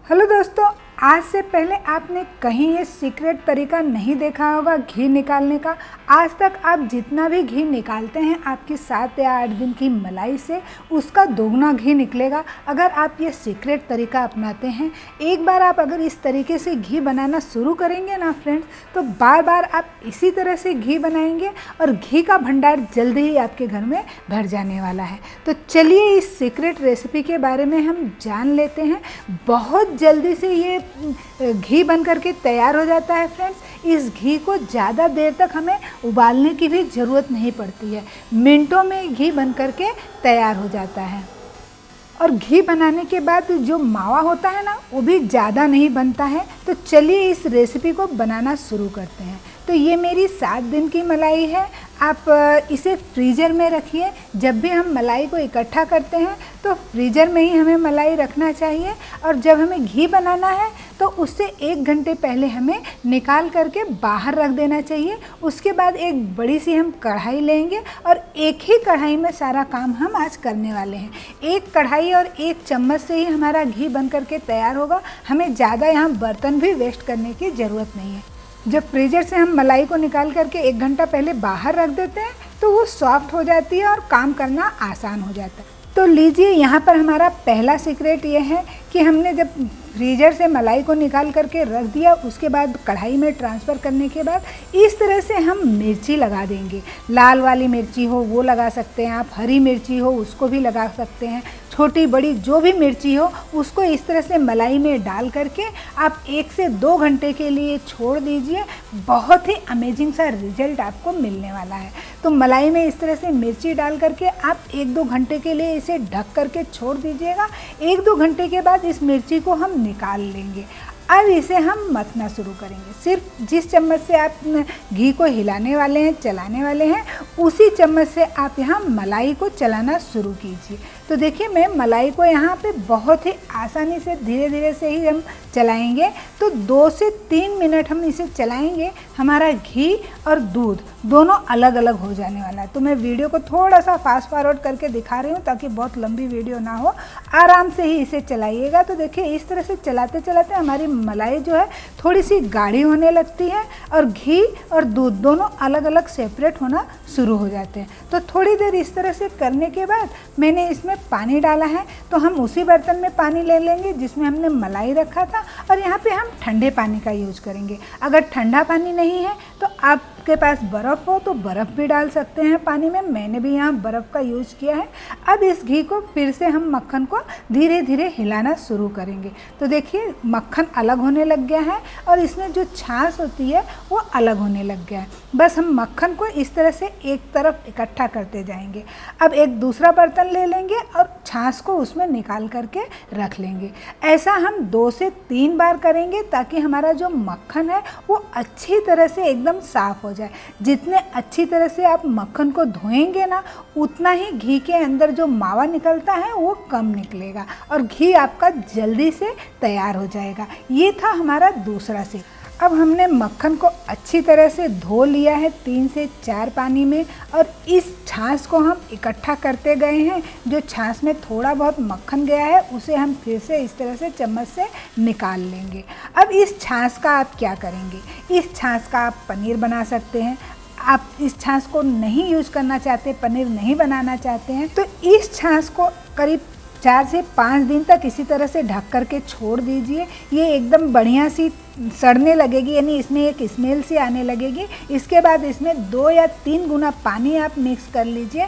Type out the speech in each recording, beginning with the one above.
Hello दोस्तों, आज से पहले आपने कहीं ये सीक्रेट तरीका नहीं देखा होगा घी निकालने का। आज तक आप जितना भी घी निकालते हैं आपकी 7 या 8 दिन की मलाई से उसका दोगुना घी निकलेगा अगर आप ये सीक्रेट तरीका अपनाते हैं। एक बार आप अगर इस तरीके से घी बनाना शुरू करेंगे ना फ्रेंड्स, तो बार बार आप इसी तरह से घी बनाएंगे और घी का भंडार जल्दी ही आपके घर में भर जाने वाला है। तो चलिए इस सीक्रेट रेसिपी के बारे में हम जान लेते हैं। बहुत जल्दी से ये घी बन करके तैयार हो जाता है फ्रेंड्स। इस घी को ज़्यादा देर तक हमें उबालने की भी ज़रूरत नहीं पड़ती है, मिनटों में घी बन करके तैयार हो जाता है। और घी बनाने के बाद जो मावा होता है ना, वो भी ज़्यादा नहीं बनता है। तो चलिए इस रेसिपी को बनाना शुरू करते हैं। तो ये मेरी 7 दिन की मलाई है। आप इसे फ्रीज़र में रखिए। जब भी हम मलाई को इकट्ठा करते हैं तो फ्रीज़र में ही हमें मलाई रखना चाहिए। और जब हमें घी बनाना है तो उससे 1 घंटे पहले हमें निकाल करके बाहर रख देना चाहिए। उसके बाद एक बड़ी सी हम कढ़ाई लेंगे और एक ही कढ़ाई में सारा काम हम आज करने वाले हैं। एक कढ़ाई और 1 चम्मच से ही हमारा घी बन करके तैयार होगा। हमें ज़्यादा यहाँ बर्तन भी वेस्ट करने की ज़रूरत नहीं है। जब फ्रीज़र से हम मलाई को निकाल करके 1 घंटा पहले बाहर रख देते हैं तो वो सॉफ्ट हो जाती है और काम करना आसान हो जाता है। तो लीजिए, यहाँ पर हमारा पहला सीक्रेट ये है कि हमने जब फ्रीज़र से मलाई को निकाल करके रख दिया, उसके बाद कढ़ाई में ट्रांसफ़र करने के बाद इस तरह से हम मिर्ची लगा देंगे। लाल वाली मिर्ची हो वो लगा सकते हैं आप, हरी मिर्ची हो उसको भी लगा सकते हैं, छोटी बड़ी जो भी मिर्ची हो उसको इस तरह से मलाई में डाल करके आप 1 से 2 घंटे के लिए छोड़ दीजिए। बहुत ही अमेजिंग सा रिजल्ट आपको मिलने वाला है। तो मलाई में इस तरह से मिर्ची डाल करके आप 1-2 घंटे के लिए इसे ढक करके छोड़ दीजिएगा। 1-2 घंटे के बाद इस मिर्ची को हम निकाल लेंगे। अब इसे हम मथना शुरू करेंगे। सिर्फ जिस चम्मच से आप घी को हिलाने वाले हैं, चलाने वाले हैं, उसी चम्मच से आप यहाँ मलाई को चलाना शुरू कीजिए। तो देखिए, मैं मलाई को यहाँ पे बहुत ही आसानी से धीरे धीरे से ही हम चलाएंगे। तो 2 से 3 मिनट हम इसे चलाएंगे। हमारा घी और दूध दोनों अलग अलग हो जाने वाला है। तो मैं वीडियो को थोड़ा सा फास्ट फॉरवर्ड करके दिखा रही हूँ ताकि बहुत लंबी वीडियो ना हो। आराम से ही इसे चलाइएगा। तो देखिए, इस तरह से चलाते चलाते हमारी मलाई जो है थोड़ी सी गाढ़ी होने लगती है और घी और दूध दोनों अलग अलग सेपरेट होना शुरू हो जाते हैं। तो थोड़ी देर इस तरह से करने के बाद मैंने इसमें पानी डाला है। तो हम उसी बर्तन में पानी ले लेंगे जिसमें हमने मलाई रखा था और यहाँ पे हम ठंडे पानी का यूज करेंगे। अगर ठंडा पानी नहीं है तो आपके पास बर्फ़ हो तो बर्फ़ भी डाल सकते हैं पानी में। मैंने भी यहाँ बर्फ़ का यूज किया है। अब इस घी को फिर से हम मक्खन को धीरे धीरे हिलाना शुरू करेंगे। तो देखिए, मक्खन अलग होने लग गया है और इसमें जो छाछ होती है वो अलग होने लग गया है। बस हम मक्खन को इस तरह से एक तरफ इकट्ठा करते जाएंगे। अब एक दूसरा बर्तन ले लेंगे और छाछ को उसमें निकाल करके रख लेंगे। ऐसा हम 2 से 3 बार करेंगे ताकि हमारा जो मक्खन है वो अच्छी तरह से एकदम साफ़ हो जाए। जितने अच्छी तरह से आप मक्खन को धोएंगे ना, उतना ही घी के अंदर जो मावा निकलता है वो कम निकलेगा और घी आपका जल्दी से तैयार हो जाएगा। ये था हमारा दूसरा सीख। अब हमने मक्खन को अच्छी तरह से धो लिया है 3 से 4 पानी में और इस छाछ को हम इकट्ठा करते गए हैं। जो छाछ में थोड़ा बहुत मक्खन गया है उसे हम फिर से इस तरह से चम्मच से निकाल लेंगे। अब इस छाछ का आप क्या करेंगे? इस छाछ का आप पनीर बना सकते हैं। आप इस छाछ को नहीं यूज करना चाहते, पनीर नहीं बनाना चाहते हैं, तो इस छाछ को करीब 4 से 5 दिन तक इसी तरह से ढक करके छोड़ दीजिए। ये एकदम बढ़िया सी सड़ने लगेगी, यानी इसमें एक स्मेल सी आने लगेगी। इसके बाद इसमें 2 या 3 गुना पानी आप मिक्स कर लीजिए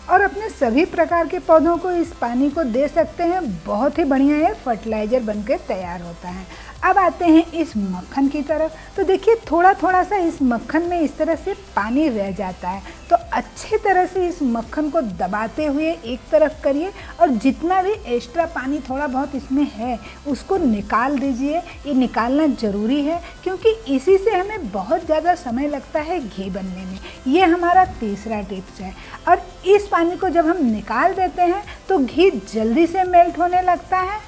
और अपने सभी प्रकार के पौधों को इस पानी को दे सकते हैं। बहुत ही बढ़िया ये फर्टिलाइज़र बनकर तैयार होता है। अब आते हैं इस मक्खन की तरफ। तो देखिए, थोड़ा थोड़ा सा इस मक्खन में इस तरह से पानी रह जाता है। तो अच्छी तरह से इस मक्खन को दबाते हुए एक तरफ करिए और जितना भी एक्स्ट्रा पानी थोड़ा बहुत इसमें है उसको निकाल दीजिए। ये निकालना ज़रूरी है क्योंकि इसी से हमें बहुत ज़्यादा समय लगता है घी बनने में। ये हमारा तीसरा टिप्स है। और इस पानी को जब हम निकाल देते हैं तो घी जल्दी से मेल्ट होने लगता है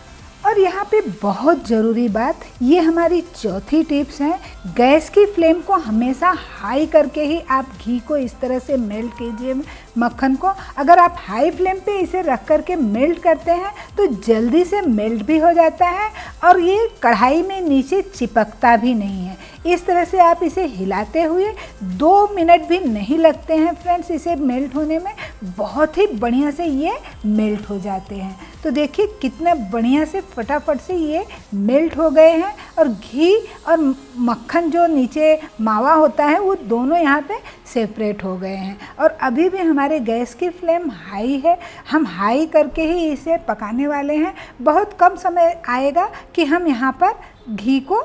और यहाँ पे बहुत ज़रूरी बात, ये हमारी चौथी टिप्स है। गैस की फ्लेम को हमेशा हाई करके ही आप घी को इस तरह से मेल्ट कीजिए मक्खन को। अगर आप हाई फ्लेम पे इसे रख करके मेल्ट करते हैं तो जल्दी से मेल्ट भी हो जाता है और ये कढ़ाई में नीचे चिपकता भी नहीं है। इस तरह से आप इसे हिलाते हुए 2 मिनट भी नहीं लगते हैं फ्रेंड्स इसे मेल्ट होने में, बहुत ही बढ़िया से ये मेल्ट हो जाते हैं। तो देखिए कितना बढ़िया से फटाफट से ये मेल्ट हो गए हैं और घी और मक्खन जो नीचे मावा होता है वो दोनों यहाँ पे सेपरेट हो गए हैं। और अभी भी हमारे गैस की फ्लेम हाई है, हम हाई करके ही इसे पकाने वाले हैं। बहुत कम समय आएगा कि हम यहाँ पर घी को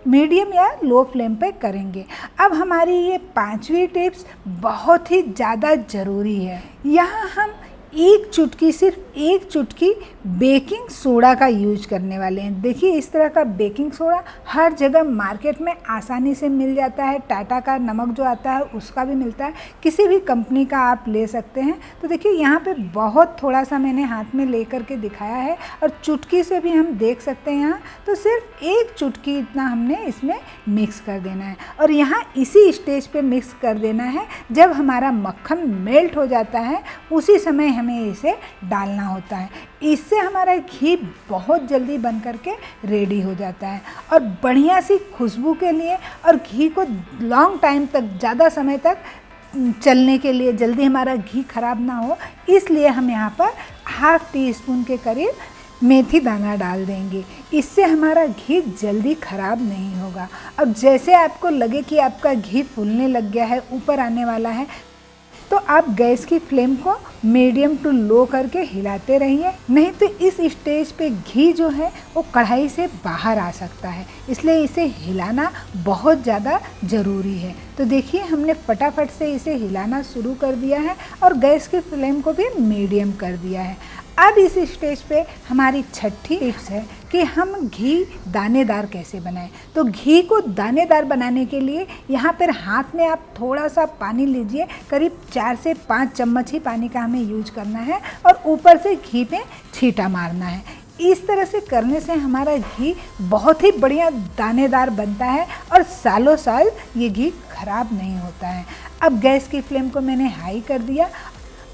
मीडियम या लो फ्लेम पे करेंगे। अब हमारी ये 5वीं टिप्स बहुत ही ज़्यादा ज़रूरी है। यहाँ हम एक चुटकी, सिर्फ एक चुटकी बेकिंग सोडा का यूज करने वाले हैं। देखिए इस तरह का बेकिंग सोडा हर जगह मार्केट में आसानी से मिल जाता है। टाटा का नमक जो आता है उसका भी मिलता है, किसी भी कंपनी का आप ले सकते हैं। तो देखिए यहाँ पे बहुत थोड़ा सा मैंने हाथ में ले करके दिखाया है और चुटकी से भी हम देख सकते हैं यहाँ। तो सिर्फ एक चुटकी इतना हमने इसमें मिक्स कर देना है और यहाँ इसी स्टेज पे मिक्स कर देना है। जब हमारा मक्खन मेल्ट हो जाता है उसी समय हमें इसे डालना होता है। इससे हमारा घी बहुत जल्दी बन करके रेडी हो जाता है और बढ़िया सी खुशबू के लिए और घी को लॉन्ग टाइम तक, ज़्यादा समय तक चलने के लिए, जल्दी हमारा घी खराब ना हो, इसलिए हम यहाँ पर ½ टीस्पून के करीब मेथी दाना डाल देंगे। इससे हमारा घी जल्दी खराब नहीं होगा। अब जैसे आपको लगे कि आपका घी फूलने लग गया है, ऊपर आने वाला है, तो आप गैस की फ्लेम को मीडियम टू लो करके हिलाते रहिए, नहीं तो इस स्टेज पे घी जो है वो कढ़ाई से बाहर आ सकता है। इसलिए इसे हिलाना बहुत ज़्यादा ज़रूरी है। तो देखिए हमने फटाफट से इसे हिलाना शुरू कर दिया है और गैस की फ्लेम को भी मीडियम कर दिया है। अब इस स्टेज पे हमारी 6ठी टिप्स है कि हम घी दानेदार कैसे बनाएं। तो घी को दानेदार बनाने के लिए यहाँ पर हाथ में आप थोड़ा सा पानी लीजिए, करीब 4 से 5 चम्मच ही पानी का हमें यूज करना है और ऊपर से घी पे छींटा मारना है। इस तरह से करने से हमारा घी बहुत ही बढ़िया दानेदार बनता है और सालों साल ये घी खराब नहीं होता है। अब गैस की फ्लेम को मैंने हाई कर दिया।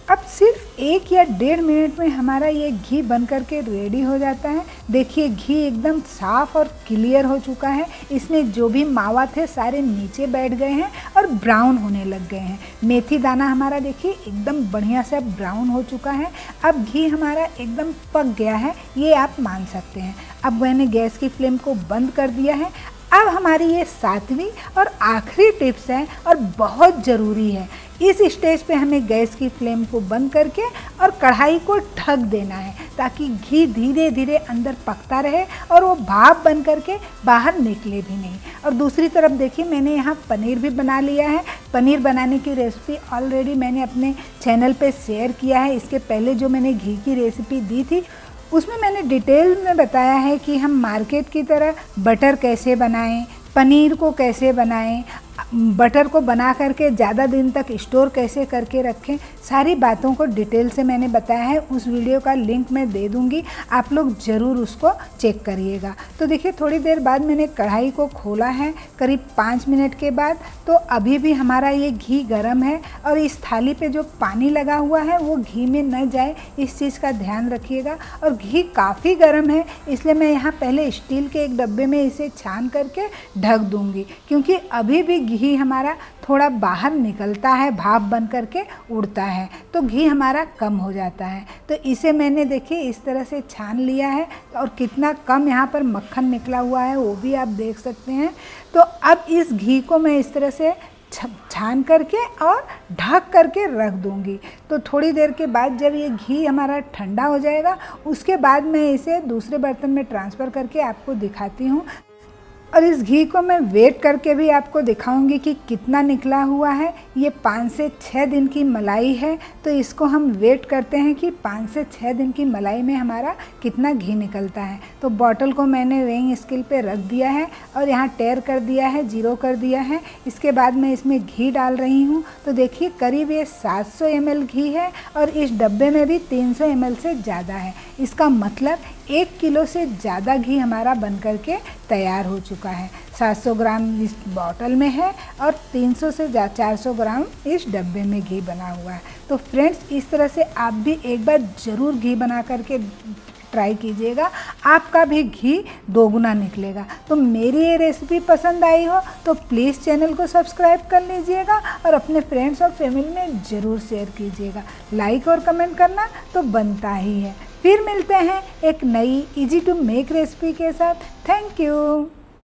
अब सिर्फ 1 या 1.5 मिनट में हमारा ये घी बन करके रेडी हो जाता है। देखिए घी एकदम साफ़ और क्लियर हो चुका है। इसमें जो भी मावा थे सारे नीचे बैठ गए हैं और ब्राउन होने लग गए हैं। मेथी दाना हमारा देखिए एकदम बढ़िया से ब्राउन हो चुका है। अब घी हमारा एकदम पक गया है, ये आप मान सकते हैं। अब मैंने गैस की फ्लेम को बंद कर दिया है। अब हमारी ये 7वीं और आखिरी टिप्स है और बहुत ज़रूरी है। इस स्टेज पे हमें गैस की फ्लेम को बंद करके और कढ़ाई को ढक देना है ताकि घी धीरे धीरे अंदर पकता रहे और वो भाप बन करके बाहर निकले भी नहीं। और दूसरी तरफ देखिए मैंने यहाँ पनीर भी बना लिया है। पनीर बनाने की रेसिपी ऑलरेडी मैंने अपने चैनल पे शेयर किया है। इसके पहले जो मैंने घी की रेसिपी दी थी उसमें मैंने डिटेल में बताया है कि हम मार्केट की तरह बटर कैसे बनाएं, पनीर को कैसे बनाएं, बटर को बना करके ज़्यादा दिन तक स्टोर कैसे करके रखें। सारी बातों को डिटेल से मैंने बताया है। उस वीडियो का लिंक मैं दे दूँगी, आप लोग ज़रूर उसको चेक करिएगा। तो देखिए थोड़ी देर बाद मैंने कढ़ाई को खोला है, करीब 5 मिनट के बाद। तो अभी भी हमारा ये घी गर्म है और इस थाली पे जो पानी लगा हुआ है वो घी में न जाए, इस चीज़ का ध्यान रखिएगा। और घी काफ़ी गर्म है, इसलिए मैं यहाँ पहले स्टील के एक डब्बे में इसे छान करके ढक दूँगी, क्योंकि अभी भी घी हमारा थोड़ा बाहर निकलता है, भाप बन करके उड़ता है, तो घी हमारा कम हो जाता है। तो इसे मैंने देखिए इस तरह से छान लिया है और कितना कम यहाँ पर मक्खन निकला हुआ है वो भी आप देख सकते हैं। तो अब इस घी को मैं इस तरह से छान करके और ढक करके रख दूंगी। तो थोड़ी देर के बाद जब ये घी हमारा ठंडा हो जाएगा उसके बाद मैं इसे दूसरे बर्तन में ट्रांसफ़र करके आपको दिखाती हूँ। और इस घी को मैं वेट करके भी आपको दिखाऊंगी कि कितना निकला हुआ है। ये 5 से 6 दिन की मलाई है, तो इसको हम वेट करते हैं कि 5 से 6 दिन की मलाई में हमारा कितना घी निकलता है। तो बॉटल को मैंने वेइंग स्केल पे रख दिया है और यहाँ टेयर कर दिया है, 0 कर दिया है। इसके बाद मैं इसमें घी डाल रही हूँ। तो देखिए करीब ये 700 ml घी है और इस डब्बे में भी 300 ml से ज़्यादा है। इसका मतलब 1 किलो से ज़्यादा घी हमारा बन करके तैयार हो चुका है। 700 ग्राम इस बॉटल में है और 300 से 400 ग्राम इस डब्बे में घी बना हुआ है। तो फ्रेंड्स, इस तरह से आप भी एक बार ज़रूर घी बना करके ट्राई कीजिएगा, आपका भी घी दोगुना निकलेगा। तो मेरी ये रेसिपी पसंद आई हो तो प्लीज़ चैनल को सब्सक्राइब कर लीजिएगा और अपने फ्रेंड्स और फैमिली में ज़रूर शेयर कीजिएगा। लाइक और कमेंट करना तो बनता ही है। फिर मिलते हैं एक नई इजी टू मेक रेसिपी के साथ। Thank you.